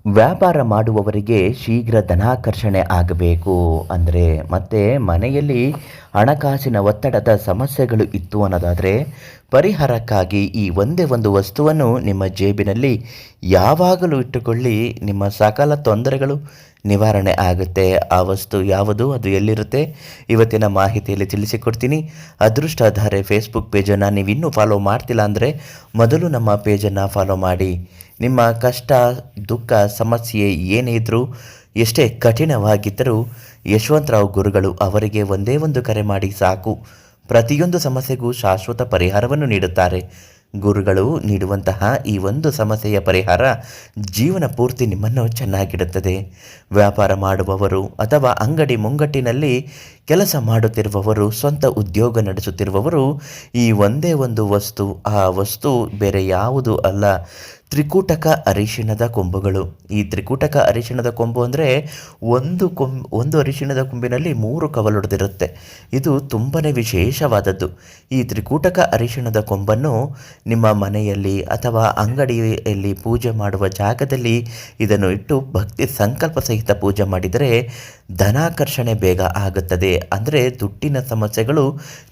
ವ್ಯಾಪಾರ ಮಾಡುವವರಿಗೆ ಶೀಘ್ರ ಧನಾಕರ್ಷಣೆ ಆಗಬೇಕು ಅಂದರೆ ಮತ್ತು ಮನೆಯಲ್ಲಿ ಹಣಕಾಸಿನ ಒತ್ತಡದ ಸಮಸ್ಯೆಗಳು ಇತ್ತು ಅನ್ನೋದಾದರೆ ಪರಿಹಾರಕ್ಕಾಗಿ ಈ ಒಂದೇ ಒಂದು ವಸ್ತುವನ್ನು ನಿಮ್ಮ ಜೇಬಿನಲ್ಲಿ ಯಾವಾಗಲೂ ಇಟ್ಟುಕೊಳ್ಳಿ. ನಿಮ್ಮ ಸಕಲ ತೊಂದರೆಗಳು ನಿವಾರಣೆ ಆಗುತ್ತೆ. ಆ ವಸ್ತು ಯಾವುದು, ಅದು ಎಲ್ಲಿರುತ್ತೆ, ಇವತ್ತಿನ ಮಾಹಿತಿಯಲ್ಲಿ ತಿಳಿಸಿಕೊಡ್ತೀನಿ. ಅದೃಷ್ಟಧಾರೆ ಫೇಸ್ಬುಕ್ ಪೇಜನ್ನು ನೀವಿನ್ನೂ ಫಾಲೋ ಮಾಡ್ತಿಲ್ಲ ಅಂದರೆ ಮೊದಲು ನಮ್ಮ ಪೇಜನ್ನು ಫಾಲೋ ಮಾಡಿ. ನಿಮ್ಮ ಕಷ್ಟ, ದುಃಖ, ಸಮಸ್ಯೆ ಏನೇ ಇದ್ದರೂ, ಎಷ್ಟೇ ಕಠಿಣವಾಗಿದ್ದರೂ ಯಶವಂತರಾವ್ ಗುರುಗಳು ಅವರಿಗೆ ಒಂದೇ ಒಂದು ಕರೆ ಮಾಡಿ ಸಾಕು. ಪ್ರತಿಯೊಂದು ಸಮಸ್ಯೆಗೂ ಶಾಶ್ವತ ಪರಿಹಾರವನ್ನು ನೀಡುತ್ತಾರೆ. ಗುರುಗಳು ನೀಡುವಂತಹ ಈ ಒಂದು ಸಮಸ್ಯೆಯ ಪರಿಹಾರ ಜೀವನ ಪೂರ್ತಿ ನಿಮ್ಮನ್ನು ಚೆನ್ನಾಗಿಡುತ್ತದೆ. ವ್ಯಾಪಾರ ಮಾಡುವವರು ಅಥವಾ ಅಂಗಡಿ ಮುಂಗಟ್ಟಿನಲ್ಲಿ ಕೆಲಸ ಮಾಡುತ್ತಿರುವವರು, ಸ್ವಂತ ಉದ್ಯೋಗ ನಡೆಸುತ್ತಿರುವವರು, ಈ ಒಂದೇ ಒಂದು ವಸ್ತು, ಆ ವಸ್ತು ಬೇರೆ ಯಾವುದು ಅಲ್ಲ, ತ್ರಿಕೂಟಕ ಅರಿಶಿಣದ ಕೊಂಬುಗಳು. ಈ ತ್ರಿಕೂಟಕ ಅರಿಶಿಣದ ಕೊಂಬು ಅಂದರೆ ಒಂದು ಅರಿಶಿಣದ ಕೊಂಬಿನಲ್ಲಿ 3 ಕವಲೊಡೆದಿರುತ್ತೆ. ಇದು ತುಂಬಾ ವಿಶೇಷವಾದದ್ದು. ಈ ತ್ರಿಕೂಟಕ ಅರಿಶಿಣದ ಕೊಂಬನ್ನು ನಿಮ್ಮ ಮನೆಯಲ್ಲಿ ಅಥವಾ ಅಂಗಡಿಯಲ್ಲಿ ಪೂಜೆ ಮಾಡುವ ಜಾಗದಲ್ಲಿ ಇದನ್ನು ಇಟ್ಟು ಭಕ್ತಿ ಸಂಕಲ್ಪ ಸಹಿತ ಪೂಜೆ ಮಾಡಿದರೆ ಧನಾಕರ್ಷಣೆ ಬೇಗ ಆಗುತ್ತದೆ. ಅಂದರೆ ದುಡ್ಡಿನ ಸಮಸ್ಯೆಗಳು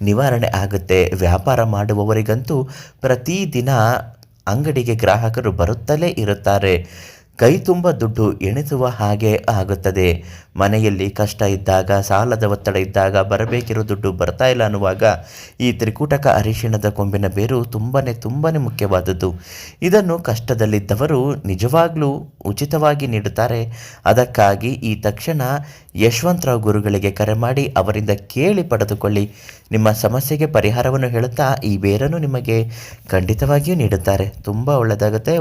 ನಿವಾರಣೆ ಆಗುತ್ತೆ. ವ್ಯಾಪಾರ ಮಾಡುವವರಿಗಂತೂ ಪ್ರತಿದಿನ ಅಂಗಡಿಗೆ ಗ್ರಾಹಕರು ಬರುತ್ತಲೇ ಇರುತ್ತಾರೆ. ಕೈ ತುಂಬ ದುಡ್ಡು ಎಣಿಸುವ ಹಾಗೆ ಆಗುತ್ತದೆ. ಮನೆಯಲ್ಲಿ ಕಷ್ಟ ಇದ್ದಾಗ, ಸಾಲದ ಒತ್ತಡ ಇದ್ದಾಗ, ಬರಬೇಕಿರೋ ದುಡ್ಡು ಬರ್ತಾ ಇಲ್ಲ ಅನ್ನುವಾಗ ಈ ತ್ರಿಕೂಟಕ ಅರಿಶಿಣದ ಕೊಂಬಿನ ಬೇರು ತುಂಬಾ ಮುಖ್ಯವಾದದ್ದು. ಇದನ್ನು ಕಷ್ಟದಲ್ಲಿದ್ದವರು ನಿಜವಾಗ್ಲೂ ಉಚಿತವಾಗಿ ನೀಡುತ್ತಾರೆ. ಅದಕ್ಕಾಗಿ ಈ ತಕ್ಷಣ ಯಶವಂತರಾವ್ ಗುರುಗಳಿಗೆ ಕರೆ ಮಾಡಿ ಅವರಿಂದ ಕೇಳಿ ಪಡೆದುಕೊಳ್ಳಿ. ನಿಮ್ಮ ಸಮಸ್ಯೆಗೆ ಪರಿಹಾರವನ್ನು ಹೇಳುತ್ತಾ ಈ ಬೇರನ್ನು ನಿಮಗೆ ಖಂಡಿತವಾಗಿಯೂ ನೀಡುತ್ತಾರೆ. ತುಂಬ ಒಳ್ಳೆಯದಾಗುತ್ತೆ.